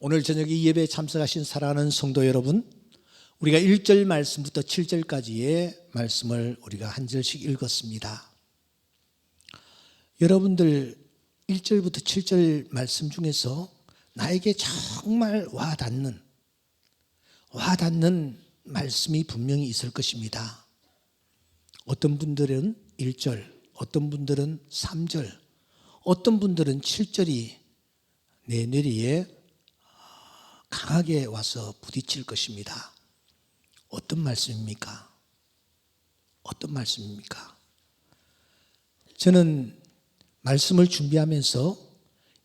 오늘 저녁 이 예배에 참석하신 사랑하는 성도 여러분, 우리가 1절 말씀부터 7절까지의 말씀을 우리가 한 절씩 읽었습니다. 여러분들 1절부터 7절 말씀 중에서 나에게 정말 와닿는 말씀이 분명히 있을 것입니다. 어떤 분들은 1절, 어떤 분들은 3절, 어떤 분들은 7절이 내 뇌리에 강하게 와서 부딪힐 것입니다. 어떤 말씀입니까? 어떤 말씀입니까? 저는 말씀을 준비하면서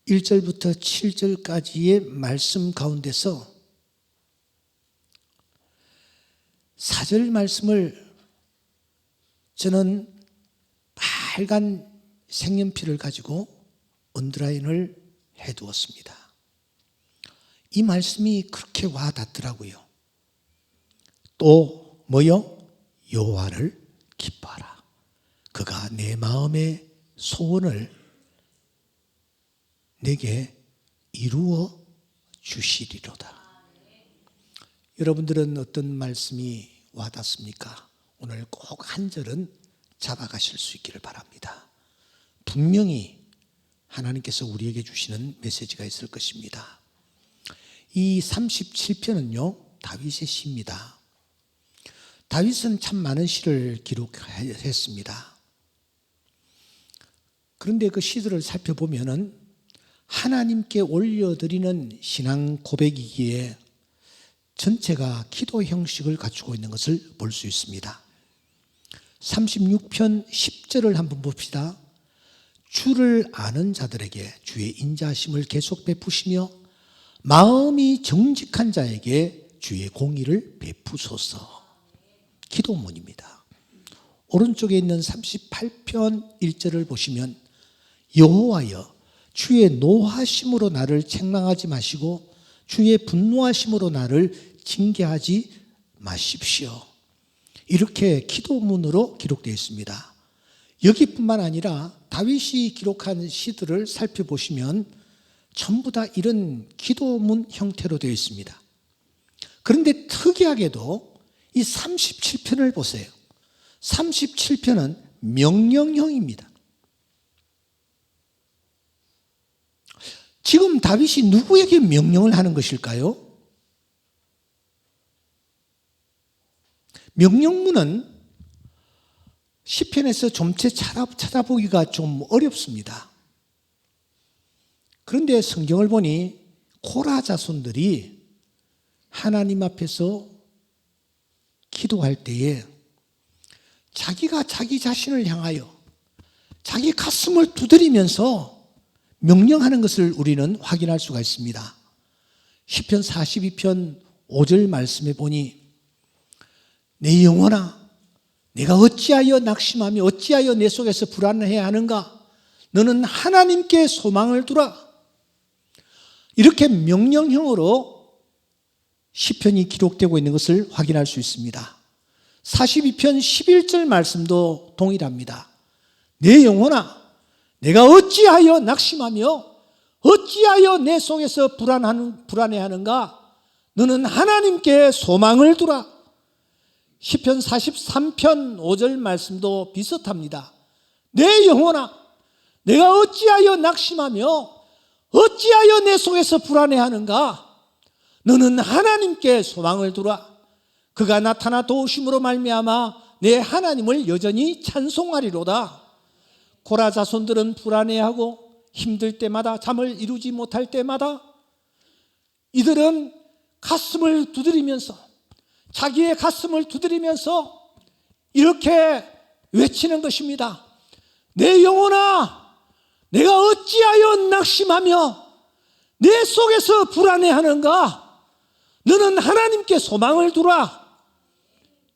1절부터 7절까지의 말씀 가운데서 4절 말씀을 저는 빨간 색연필을 가지고 언더라인을 해두었습니다. 이 말씀이 그렇게 와닿더라고요. 또 뭐요? 여호와를 기뻐하라. 그가 내 마음의 소원을 내게 이루어 주시리로다. 여러분들은 어떤 말씀이 와닿습니까? 오늘 꼭 한 절은 잡아가실 수 있기를 바랍니다. 분명히 하나님께서 우리에게 주시는 메시지가 있을 것입니다. 이 37편은요 다윗의 시입니다. 다윗은 참 많은 시를 기록했습니다. 그런데 그 시들을 살펴보면은 하나님께 올려드리는 신앙 고백이기에 전체가 기도 형식을 갖추고 있는 것을 볼 수 있습니다. 36편 10절을 한번 봅시다. 주를 아는 자들에게 주의 인자하심을 계속 베푸시며 마음이 정직한 자에게 주의 공의를 베푸소서. 기도문입니다. 오른쪽에 있는 38편 1절을 보시면 여호와여 주의 노하심으로 나를 책망하지 마시고 주의 분노하심으로 나를 징계하지 마십시오. 이렇게 기도문으로 기록되어 있습니다. 여기뿐만 아니라 다윗이 기록한 시들을 살펴보시면 전부 다 이런 기도문 형태로 되어 있습니다. 그런데 특이하게도 이 37편을 보세요. 37편은 명령형입니다. 지금 다윗이 누구에게 명령을 하는 것일까요? 명령문은 시편에서 좀체 찾아보기가 좀 어렵습니다. 그런데 성경을 보니 코라 자손들이 하나님 앞에서 기도할 때에 자기가 자기 자신을 향하여 자기 가슴을 두드리면서 명령하는 것을 우리는 확인할 수가 있습니다. 시편 42편 5절 말씀에 보니 내 영혼아 내가 어찌하여 낙심하며 어찌하여 내 속에서 불안해야 하는가? 너는 하나님께 소망을 두라. 이렇게 명령형으로 시편이 기록되고 있는 것을 확인할 수 있습니다. 42편 11절 말씀도 동일합니다. 내 영혼아 내가 어찌하여 낙심하며 어찌하여 내 속에서 불안해하는가? 너는 하나님께 소망을 두라. 시편 43편 5절 말씀도 비슷합니다. 내 영혼아 내가 어찌하여 낙심하며 어찌하여 내 속에서 불안해하는가? 너는 하나님께 소망을 두라. 그가 나타나 도우심으로 말미암아 내 하나님을 여전히 찬송하리로다. 고라 자손들은 불안해하고 힘들 때마다 잠을 이루지 못할 때마다 이들은 가슴을 두드리면서 자기의 가슴을 두드리면서 이렇게 외치는 것입니다. 내 영혼아 내가 어찌하여 낙심하며 내 속에서 불안해하는가? 너는 하나님께 소망을 두라.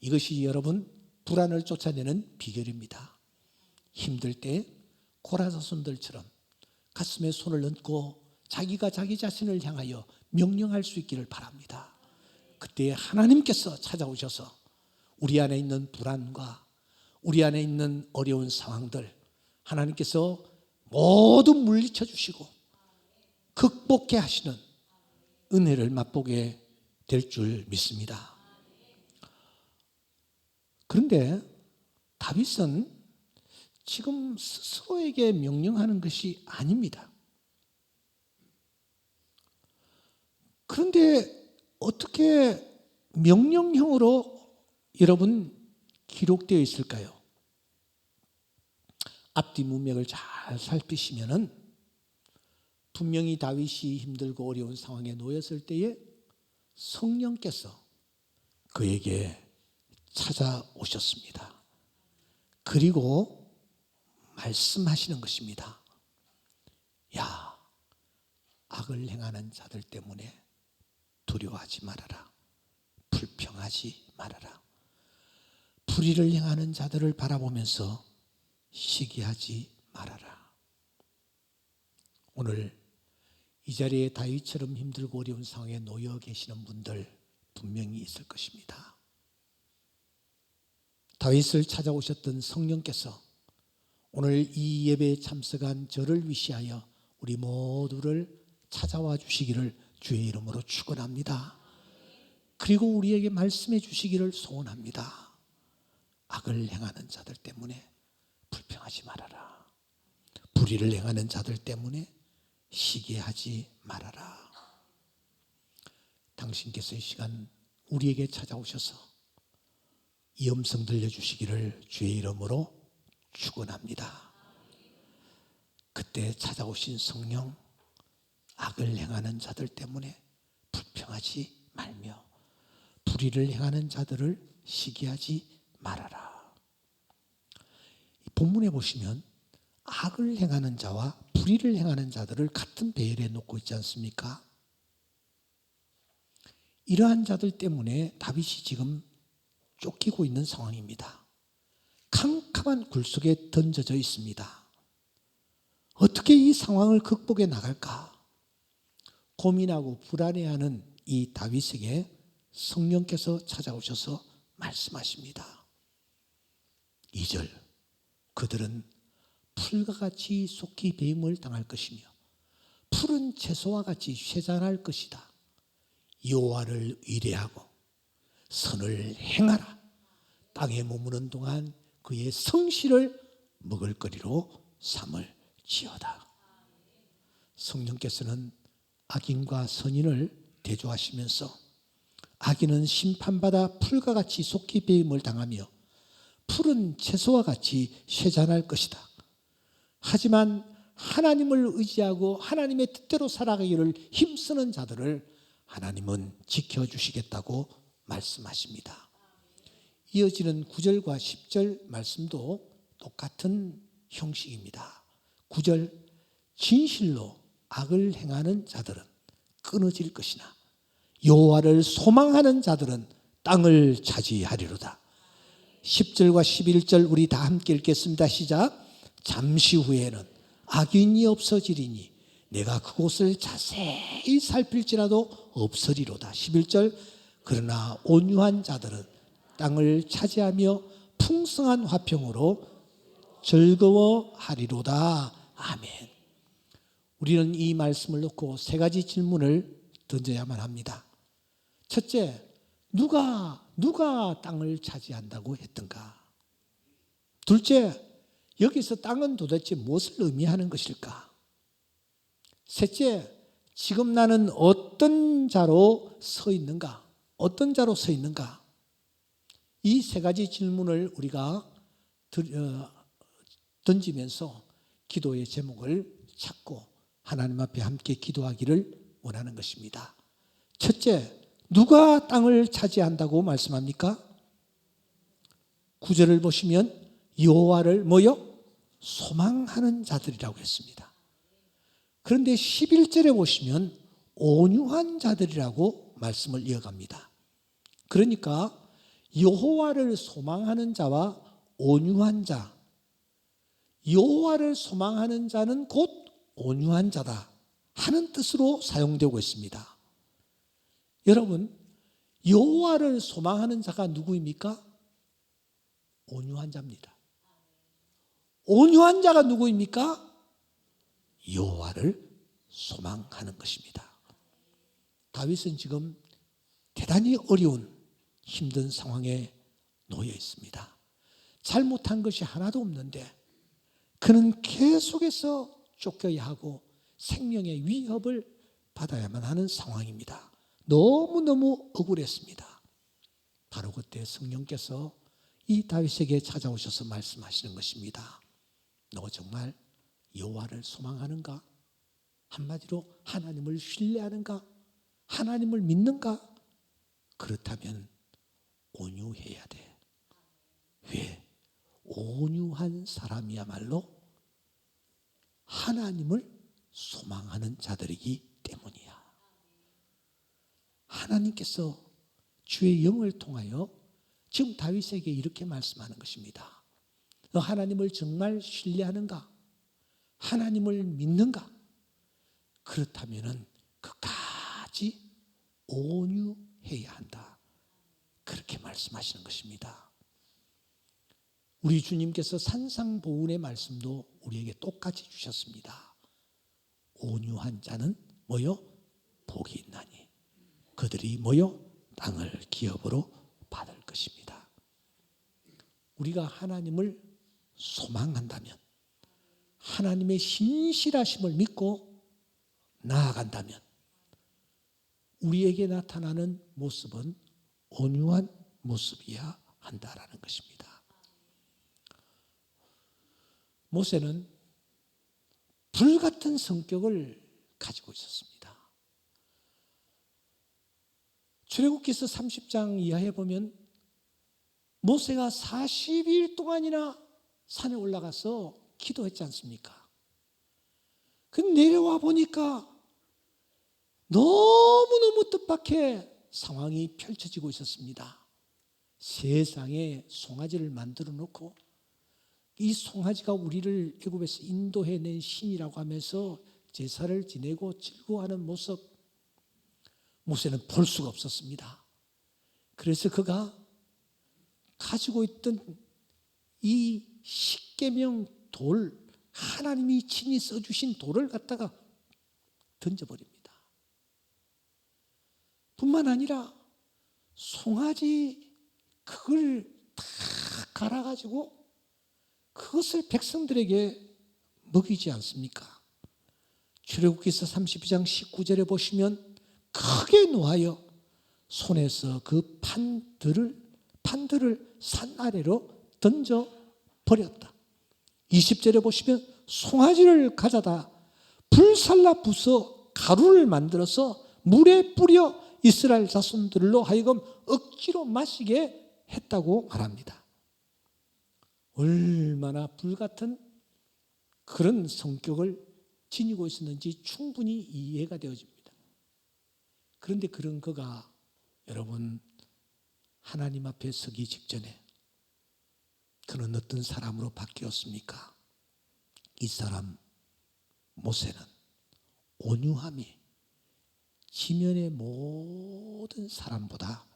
이것이 여러분 불안을 쫓아내는 비결입니다. 힘들 때 고라 자손들처럼 가슴에 손을 얹고 자기가 자기 자신을 향하여 명령할 수 있기를 바랍니다. 그때 하나님께서 찾아오셔서 우리 안에 있는 불안과 우리 안에 있는 어려운 상황들 하나님께서 모두 물리쳐 주시고 극복해 하시는 은혜를 맛보게 될 줄 믿습니다. 그런데 다윗은 지금 스스로에게 명령하는 것이 아닙니다. 그런데 어떻게 명령형으로 여러분 기록되어 있을까요? 앞뒤 문맥을 잘 살피시면은 분명히 다윗이 힘들고 어려운 상황에 놓였을 때에 성령께서 그에게 찾아오셨습니다. 그리고 말씀하시는 것입니다. 야, 악을 행하는 자들 때문에 두려워하지 말아라. 불평하지 말아라. 불의를 행하는 자들을 바라보면서 시기하지 말아라. 오늘 이 자리에 다윗처럼 힘들고 어려운 상황에 놓여 계시는 분들 분명히 있을 것입니다. 다윗을 찾아오셨던 성령께서 오늘 이 예배에 참석한 저를 위시하여 우리 모두를 찾아와 주시기를 주의 이름으로 축원합니다. 그리고 우리에게 말씀해 주시기를 소원합니다. 악을 행하는 자들 때문에 불평하지 말아라. 불의를 행하는 자들 때문에 시기하지 말아라. 당신께서 이 시간 우리에게 찾아오셔서 이 음성 들려주시기를 주의 이름으로 축원합니다. 그때 찾아오신 성령, 악을 행하는 자들 때문에 불평하지 말며 불의를 행하는 자들을 시기하지 말아라. 본문에 보시면 악을 행하는 자와 불의를 행하는 자들을 같은 배열에 놓고 있지 않습니까? 이러한 자들 때문에 다윗이 지금 쫓기고 있는 상황입니다. 캄캄한 굴 속에 던져져 있습니다. 어떻게 이 상황을 극복해 나갈까? 고민하고 불안해하는 이 다윗에게 성령께서 찾아오셔서 말씀하십니다. 2절, 그들은 풀과 같이 속히 배임을 당할 것이며 푸른 채소와 같이 쇠잔할 것이다. 여호와를 의뢰하고 선을 행하라. 땅에 머무는 동안 그의 성실을 먹을거리로 삼을지어다. 성령께서는 악인과 선인을 대조하시면서 악인은 심판받아 풀과 같이 속히 배임을 당하며 푸른 채소와 같이 쇠잔할 것이다. 하지만 하나님을 의지하고 하나님의 뜻대로 살아가기를 힘쓰는 자들을 하나님은 지켜주시겠다고 말씀하십니다. 이어지는 9절과 10절 말씀도 똑같은 형식입니다. 9절, 진실로 악을 행하는 자들은 끊어질 것이나 여호와를 소망하는 자들은 땅을 차지하리로다. 10절과 11절 우리 다 함께 읽겠습니다. 시작. 잠시 후에는 악인이 없어지리니 내가 그곳을 자세히 살필지라도 없으리로다. 11절, 그러나 온유한 자들은 땅을 차지하며 풍성한 화평으로 즐거워하리로다. 아멘. 우리는 이 말씀을 놓고 세 가지 질문을 던져야만 합니다. 첫째, 누가 땅을 차지한다고 했던가? 둘째, 여기서 땅은 도대체 무엇을 의미하는 것일까? 셋째, 지금 나는 어떤 자로 서 있는가? 어떤 자로 서 있는가? 이 세 가지 질문을 우리가 던지면서 기도의 제목을 찾고 하나님 앞에 함께 기도하기를 원하는 것입니다. 첫째, 누가 땅을 차지한다고 말씀합니까? 9절을 보시면 여호와를 뭐요? 소망하는 자들이라고 했습니다. 그런데 11절에 보시면 온유한 자들이라고 말씀을 이어갑니다. 그러니까 여호와를 소망하는 자와 온유한 자, 여호와를 소망하는 자는 곧 온유한 자다 하는 뜻으로 사용되고 있습니다. 여러분, 여호와를 소망하는 자가 누구입니까? 온유한 자입니다. 온유한 자가 누구입니까? 여호와를 소망하는 것입니다. 다윗은 지금 대단히 어려운 힘든 상황에 놓여 있습니다. 잘못한 것이 하나도 없는데 그는 계속해서 쫓겨야 하고 생명의 위협을 받아야만 하는 상황입니다. 너무너무 억울했습니다. 바로 그때 성령께서 이 다윗에게 찾아오셔서 말씀하시는 것입니다. 너 정말 여호와를 소망하는가? 한마디로 하나님을 신뢰하는가? 하나님을 믿는가? 그렇다면 온유해야 돼. 왜? 온유한 사람이야말로 하나님을 소망하는 자들이기 때문이야. 하나님께서 주의 영을 통하여 지금 다윗에게 이렇게 말씀하는 것입니다. 너 하나님을 정말 신뢰하는가? 하나님을 믿는가? 그렇다면 끝까지 온유해야 한다. 그렇게 말씀하시는 것입니다. 우리 주님께서 산상보훈의 말씀도 우리에게 똑같이 주셨습니다. 온유한 자는 뭐요? 복이 있나니 그들이 뭐요? 땅을 기업으로 받을 것입니다. 우리가 하나님을 소망한다면, 하나님의 신실하심을 믿고 나아간다면 우리에게 나타나는 모습은 온유한 모습이어야 한다라는 것입니다. 모세는 불같은 성격을 가지고 있었습니다. 출애굽기서 30장 이하에 보면 모세가 40일 동안이나 산에 올라가서 기도했지 않습니까? 그 내려와 보니까 너무너무 뜻밖의 상황이 펼쳐지고 있었습니다. 세상에 송아지를 만들어 놓고 이 송아지가 우리를 애굽에서 인도해낸 신이라고 하면서 제사를 지내고 즐거워하는 모습, 모세는 볼 수가 없었습니다. 그래서 그가 가지고 있던 이 십계명 돌, 하나님이 친히 써주신 돌을 갖다가 던져버립니다. 뿐만 아니라 송아지 그걸 다 갈아가지고 그것을 백성들에게 먹이지 않습니까? 출애굽기서 32장 19절에 보시면 크게 노하여 손에서 그 판들을 산 아래로 던져 버렸다. 20절에 보시면 송아지를 가져다 불살라 부숴 가루를 만들어서 물에 뿌려 이스라엘 자손들로 하여금 억지로 마시게 했다고 말합니다. 얼마나 불같은 그런 성격을 지니고 있었는지 충분히 이해가 되어집니다. 그런데 그런 그가 여러분 하나님 앞에 서기 직전에 그는 어떤 사람으로 바뀌었습니까? 이 사람 모세는 온유함이 지면의 모든 사람보다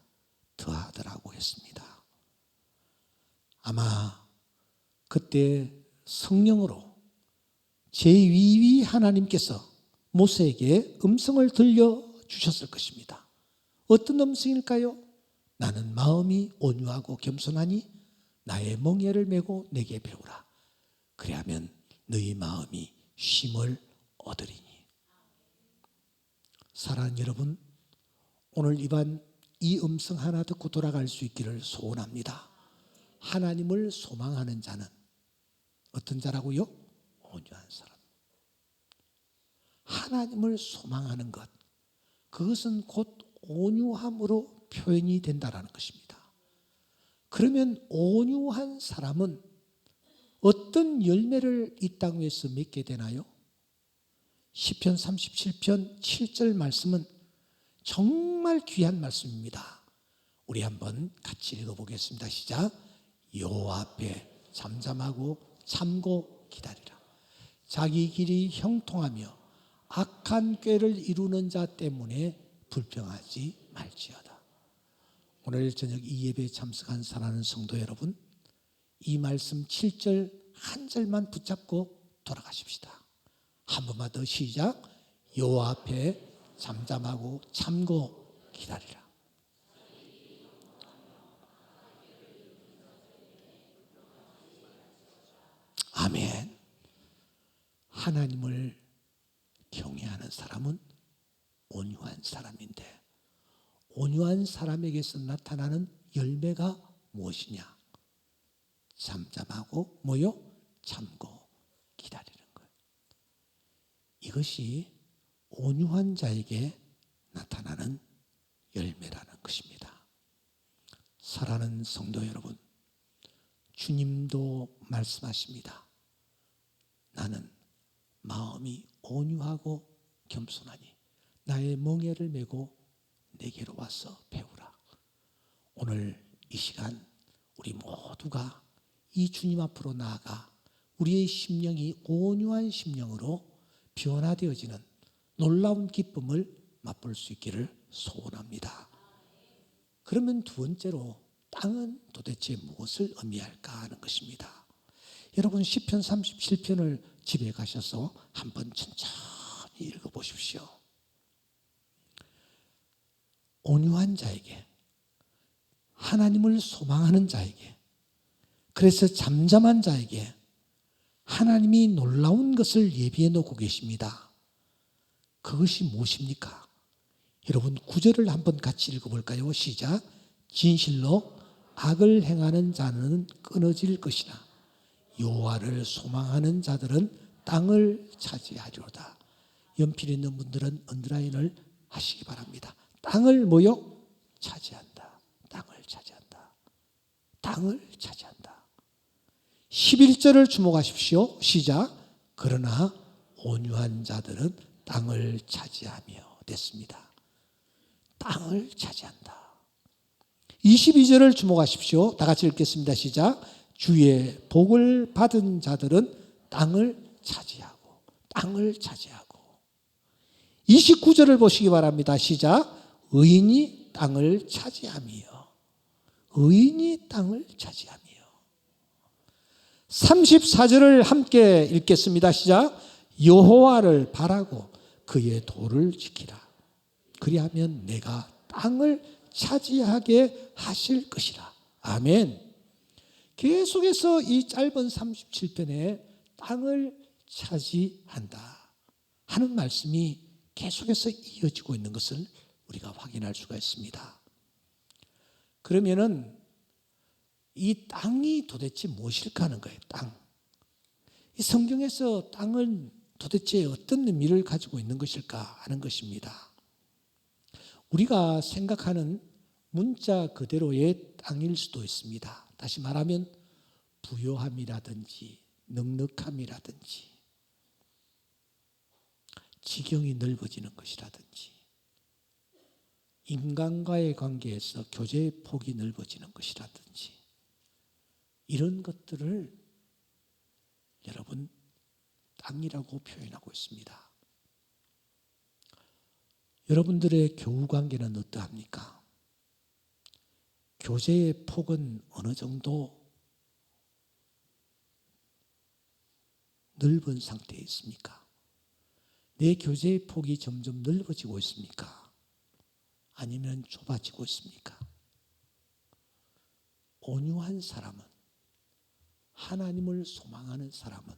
더하더라고 했습니다. 아마 그때 성령으로 제2위 하나님께서 모세에게 음성을 들려주셨을 것입니다. 어떤 음성일까요? 나는 마음이 온유하고 겸손하니 나의 멍에를 메고 내게 배우라. 그리하면 너희 마음이 쉼을 얻으리니. 사랑하는 여러분, 오늘 이 음성 하나 듣고 돌아갈 수 있기를 소원합니다. 하나님을 소망하는 자는 어떤 자라고요? 온유한 사람. 하나님을 소망하는 것, 그것은 곧 온유함으로 표현이 된다는 것입니다. 그러면 온유한 사람은 어떤 열매를 이 땅 위에서 맺게 되나요? 시편 37편 7절 말씀은 정말 귀한 말씀입니다. 우리 한번 같이 읽어보겠습니다. 시작. 여호와 앞에 잠잠하고 참고 기다리라. 자기 길이 형통하며 악한 꾀를 이루는 자 때문에 불평하지 말지어다. 오늘 저녁 이 예배에 참석한 사랑하는 성도 여러분, 이 말씀 7절 한 절만 붙잡고 돌아가십시다. 한 번만 더 시작. 여호와 앞에 잠잠하고 참고 기다리라. 아멘. 하나님을 경외하는 사람은 온유한 사람인데, 온유한 사람에게서 나타나는 열매가 무엇이냐? 잠잠하고 뭐요? 참고 기다리는 거예요. 이것이 온유한 자에게 나타나는 열매라는 것입니다. 사랑하는 성도 여러분, 주님도 말씀하십니다. 나는 마음이 온유하고 겸손하니 나의 멍에를 메고 내게로 와서 배우라. 오늘 이 시간 우리 모두가 이 주님 앞으로 나아가 우리의 심령이 온유한 심령으로 변화되어지는 놀라운 기쁨을 맛볼 수 있기를 소원합니다. 그러면 두 번째로 땅은 도대체 무엇을 의미할까 하는 것입니다. 여러분 시편 37편을 집에 가셔서 한번 천천히 읽어보십시오. 온유한 자에게, 하나님을 소망하는 자에게, 그래서 잠잠한 자에게 하나님이 놀라운 것을 예비해 놓고 계십니다. 그것이 무엇입니까? 여러분 9절을 한번 같이 읽어볼까요? 시작. 진실로 악을 행하는 자는 끊어질 것이나 여호와를 소망하는 자들은 땅을 차지하리로다. 연필 있는 분들은 언더라인을 하시기 바랍니다. 땅을 뭐요? 차지한다. 땅을 차지한다. 땅을 차지한다. 11절을 주목하십시오. 시작. 그러나 온유한 자들은 땅을 차지하며 됐습니다. 땅을 차지한다. 22절을 주목하십시오. 다 같이 읽겠습니다. 시작. 주의 복을 받은 자들은 땅을 차지하고 땅을 차지하고. 29절을 보시기 바랍니다. 시작. 의인이 땅을 차지하며 의인이 땅을 차지하며. 34절을 함께 읽겠습니다. 시작. 여호와를 바라고 그의 도를 지키라. 그리하면 내가 땅을 차지하게 하실 것이라. 아멘. 계속해서 이 짧은 37편에 땅을 차지한다 하는 말씀이 계속해서 이어지고 있는 것을 우리가 확인할 수가 있습니다. 그러면은 이 땅이 도대체 무엇일까 하는 거예요. 땅. 이 성경에서 땅은 도대체 어떤 의미를 가지고 있는 것일까 하는 것입니다. 우리가 생각하는 문자 그대로의 땅일 수도 있습니다. 다시 말하면 부요함이라든지 넉넉함이라든지 지경이 넓어지는 것이라든지 인간과의 관계에서 교제의 폭이 넓어지는 것이라든지 이런 것들을 여러분 땅이라고 표현하고 있습니다. 여러분들의 교우 관계는 어떠합니까? 교제의 폭은 어느 정도 넓은 상태에 있습니까? 내 교제의 폭이 점점 넓어지고 있습니까? 아니면 좁아지고 있습니까? 온유한 사람은, 하나님을 소망하는 사람은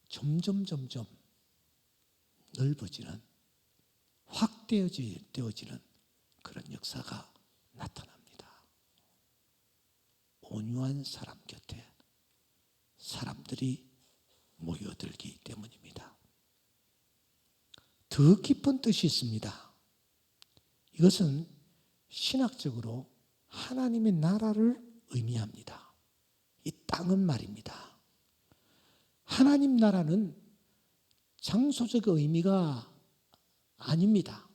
점점 넓어지는, 확대어지는 그런 역사가 나타납니다. 온유한 사람 곁에 사람들이 모여들기 때문입니다. 더 깊은 뜻이 있습니다. 이것은 신학적으로 하나님의 나라를 의미합니다. 이 땅은 말입니다. 하나님 나라는 장소적 의미가 아닙니다.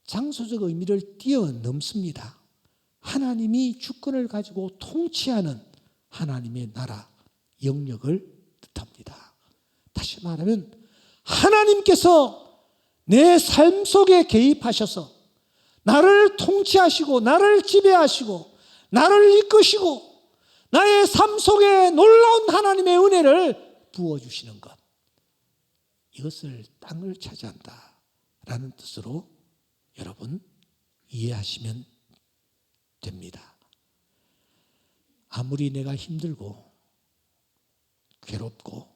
장소적 의미를 뛰어넘습니다. 하나님이 주권을 가지고 통치하는 하나님의 나라, 영역을 뜻합니다. 다시 말하면 하나님께서 내 삶 속에 개입하셔서 나를 통치하시고 나를 지배하시고 나를 이끄시고 나의 삶 속에 놀라운 하나님의 은혜를 부어주시는 것, 이것을 땅을 차지한다 라는 뜻으로 여러분 이해하시면 됩니다. 아무리 내가 힘들고 괴롭고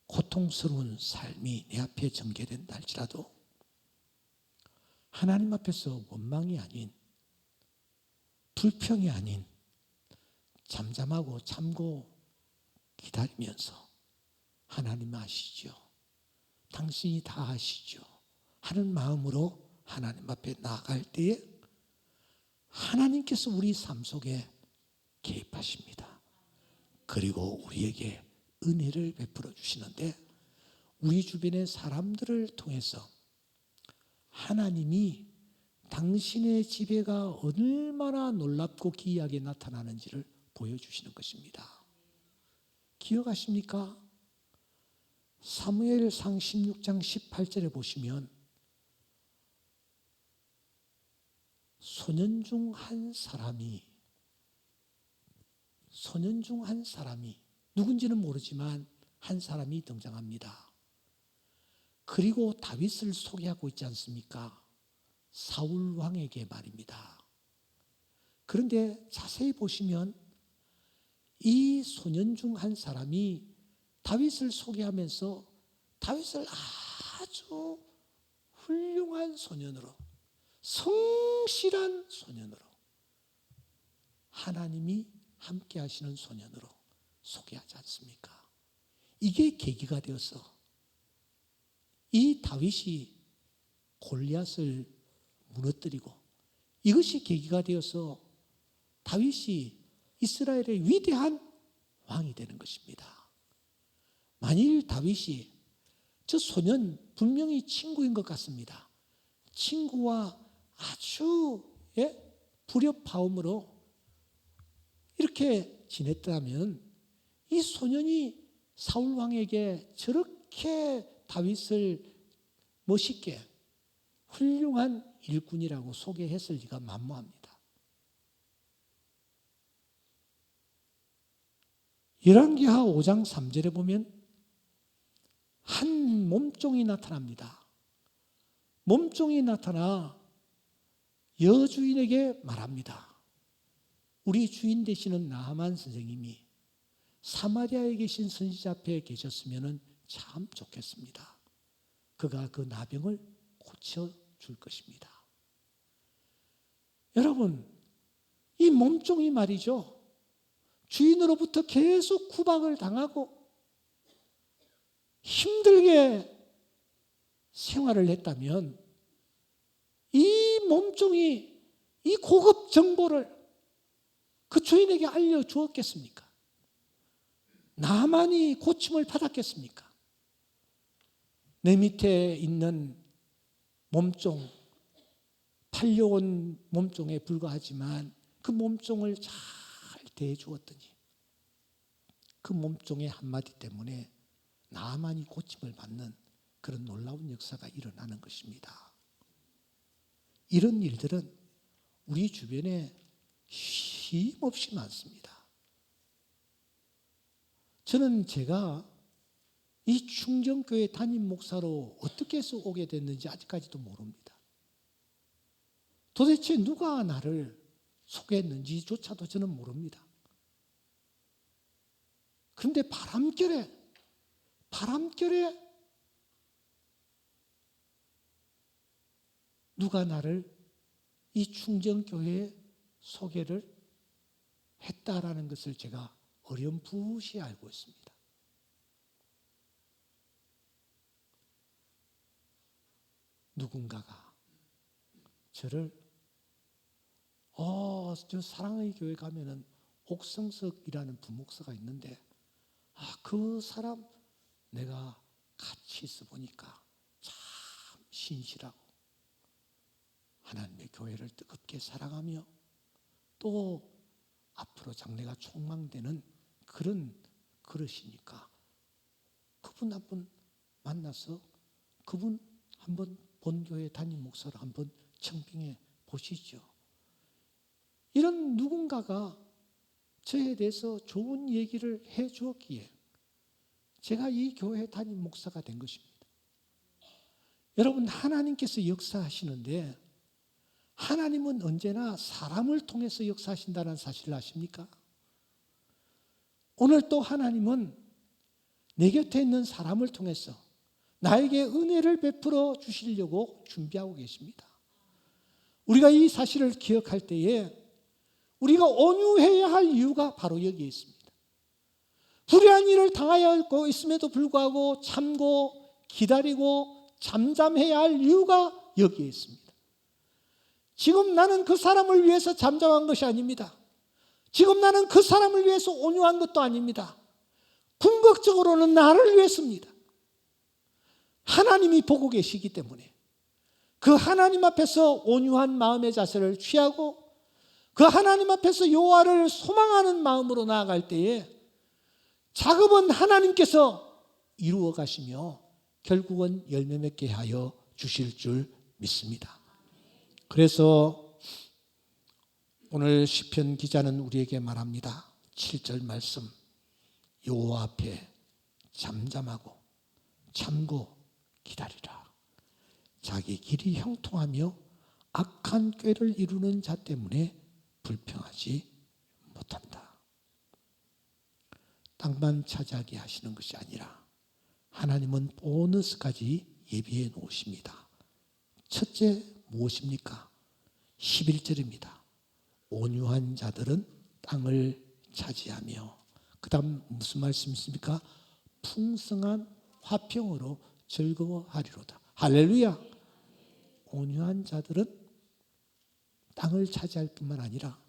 고통스러운 삶이 내 앞에 전개된다 할지라도 하나님 앞에서 원망이 아닌, 불평이 아닌 잠잠하고 참고 기다리면서 하나님 아시죠? 당신이 다 아시죠? 하는 마음으로 하나님 앞에 나아갈 때에 하나님께서 우리 삶 속에 개입하십니다. 그리고 우리에게 은혜를 베풀어 주시는데 우리 주변의 사람들을 통해서 하나님이 당신의 지배가 얼마나 놀랍고 기이하게 나타나는지를 보여주시는 것입니다. 기억하십니까? 사무엘상 16장 18절에 보시면 소년 중 한 사람이 누군지는 모르지만 한 사람이 등장합니다. 그리고 다윗을 소개하고 있지 않습니까? 사울 왕에게 말입니다. 그런데 자세히 보시면 이 소년 중 한 사람이 다윗을 소개하면서 다윗을 아주 훌륭한 소년으로, 성실한 소년으로, 하나님이 함께 하시는 소년으로 소개하지 않습니까? 이게 계기가 되어서 이 다윗이 골리앗을 무너뜨리고 이것이 계기가 되어서 다윗이 이스라엘의 위대한 왕이 되는 것입니다. 만일 다윗이 저 소년 분명히 친구인 것 같습니다. 친구와 아주 불협화음으로 이렇게 지냈다면 이 소년이 사울 왕에게 저렇게 다윗을 멋있게 훌륭한 일꾼이라고 소개했을 리가 만무합니다. 열왕기하 5장 3절에 보면 한 몸종이 나타납니다. 몸종이 나타나 여주인에게 말합니다. 우리 주인 되시는 나하만 선생님이 사마리아에 계신 선지자 앞에 계셨으면 참 좋겠습니다. 그가 그 나병을 고쳐줄 것입니다. 여러분, 이 몸종이 말이죠. 주인으로부터 계속 구박을 당하고 힘들게 생활을 했다면 이 몸종이 이 고급 정보를 그 주인에게 알려주었겠습니까? 나만이 고침을 받았겠습니까? 내 밑에 있는 몸종, 팔려온 몸종에 불과하지만 그 몸종을 잘 대해주었더니 그 몸종의 한마디 때문에 나만이 고침을 받는 그런 놀라운 역사가 일어나는 것입니다. 이런 일들은 우리 주변에 쉼없이 많습니다. 저는 제가 이 충정교회 담임 목사로 어떻게 해서 오게 됐는지 아직까지도 모릅니다. 도대체 누가 나를 소개했는지조차도 저는 모릅니다. 그런데 바람결에 누가 나를 이 충정교회에 소개를 했다라는 것을 제가 어렴풋이 알고 있습니다. 누군가가 저를 저 사랑의 교회 가면은 옥성석이라는 부목사가 있는데 그 사람 내가 같이 있어 보니까 참 신실하고 하나님의 교회를 뜨겁게 사랑하며 또 앞으로 장래가 촉망되는 그런 그릇이니까 그분 한번 만나서 그분 한번 본교회 담임 목사로 한번 청빙해 보시죠. 이런 누군가가 저에 대해서 좋은 얘기를 해 주었기에 제가 이 교회 담임 목사가 된 것입니다. 여러분, 하나님께서 역사하시는데 하나님은 언제나 사람을 통해서 역사하신다는 사실을 아십니까? 오늘 또 하나님은 내 곁에 있는 사람을 통해서 나에게 은혜를 베풀어 주시려고 준비하고 계십니다. 우리가 이 사실을 기억할 때에 우리가 온유해야 할 이유가 바로 여기에 있습니다. 불의한 일을 당하고 있음에도 불구하고 참고 기다리고 잠잠해야 할 이유가 여기에 있습니다. 지금 나는 그 사람을 위해서 잠잠한 것이 아닙니다. 지금 나는 그 사람을 위해서 온유한 것도 아닙니다. 궁극적으로는 나를 위해서입니다. 하나님이 보고 계시기 때문에 그 하나님 앞에서 온유한 마음의 자세를 취하고 그 하나님 앞에서 여호와를 소망하는 마음으로 나아갈 때에 작업은 하나님께서 이루어 가시며 결국은 열매 맺게 하여 주실 줄 믿습니다. 그래서 오늘 시편 기자는 우리에게 말합니다. 7절 말씀, 여호와 앞에 잠잠하고 참고 기다리라. 자기 길이 형통하며 악한 꾀를 이루는 자 때문에 불평하지 못한다. 땅만 차지하게 하시는 것이 아니라 하나님은 보너스까지 예비해 놓으십니다. 첫째 무엇입니까? 11절입니다. 온유한 자들은 땅을 차지하며, 그 다음 무슨 말씀이십니까? 풍성한 화평으로 즐거워하리로다. 할렐루야. 온유한 자들은 땅을 차지할 뿐만 아니라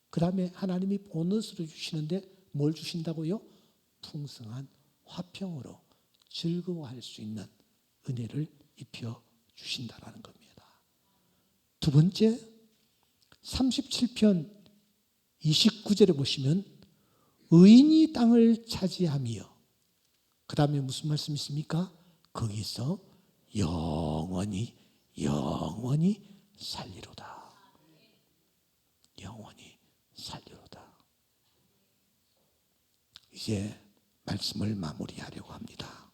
그 다음에 하나님이 보너스로 주시는데 뭘 주신다고요? 풍성한 화평으로 즐거워할 수 있는 은혜를 입혀 주신다라는 겁니다. 두 번째, 37편 29절에 보시면 의인이 땅을 차지하며, 그 다음에 무슨 말씀이 있습니까? 거기서 영원히 살리로다. 영원히 살리로다. 이제 말씀을 마무리하려고 합니다.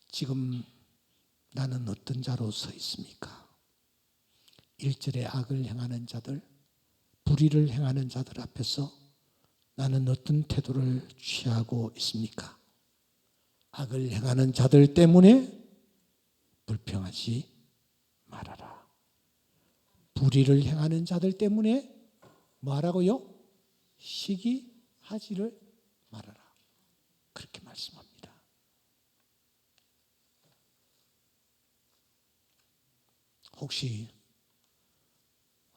지금 나는 어떤 자로 서 있습니까? 1절에 악을 행하는 자들, 불의를 행하는 자들 앞에서 나는 어떤 태도를 취하고 있습니까? 악을 행하는 자들 때문에 불평하지 말아라. 불의를 행하는 자들 때문에 뭐하라고요? 시기하지를 말아라. 그렇게 말씀합니다. 혹시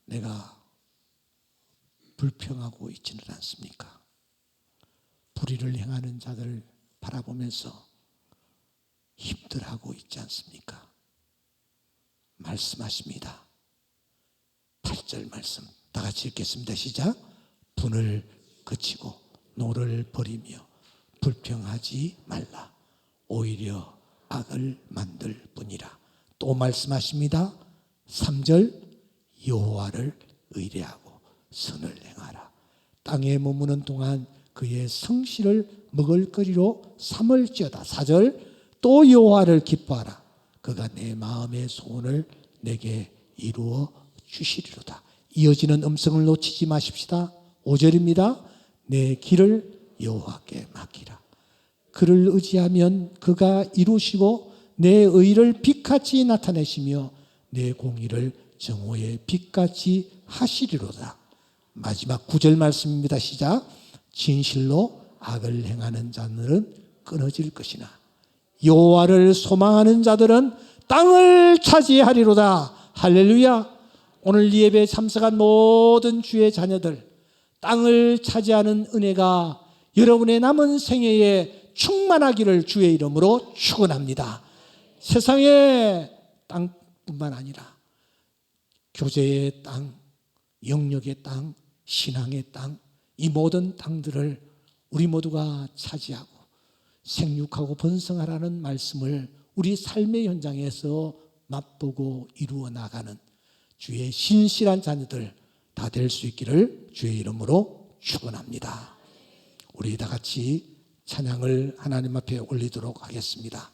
내가 불평하고 있지는 않습니까? 불의를 행하는 자들 바라보면서 힘들어하고 있지 않습니까? 말씀하십니다. 8절 말씀 다 같이 읽겠습니다. 시작. 분을 그치고 노를 버리며 불평하지 말라. 오히려 악을 만들 뿐이라. 또 말씀하십니다. 3절 여호와를 의뢰하고 선을 행하라. 땅에 머무는 동안 그의 성실을 먹을거리로 삼을지어다. 4절 또 여호와를 기뻐하라. 그가 내 마음의 소원을 내게 이루어 주시리로다. 이어지는 음성을 놓치지 마십시다. 5절입니다. 내 길을 여호와께 맡기라. 그를 의지하면 그가 이루시고 내 의를 빛같이 나타내시며 내 공의를 정오의 빛같이 하시리로다. 마지막 9절 말씀입니다. 시작. 진실로 악을 행하는 자들은 끊어질 것이나 여호와를 소망하는 자들은 땅을 차지하리로다. 할렐루야. 오늘 이 예배에 참석한 모든 주의 자녀들, 땅을 차지하는 은혜가 여러분의 남은 생애에 충만하기를 주의 이름으로 축원합니다. 세상의 땅뿐만 아니라 교제의 땅, 영역의 땅, 신앙의 땅, 이 모든 땅들을 우리 모두가 차지하고 생육하고 번성하라는 말씀을 우리 삶의 현장에서 맛보고 이루어 나가는 주의 신실한 자녀들 다 될 수 있기를 주의 이름으로 축원합니다. 우리 다 같이 찬양을 하나님 앞에 올리도록 하겠습니다.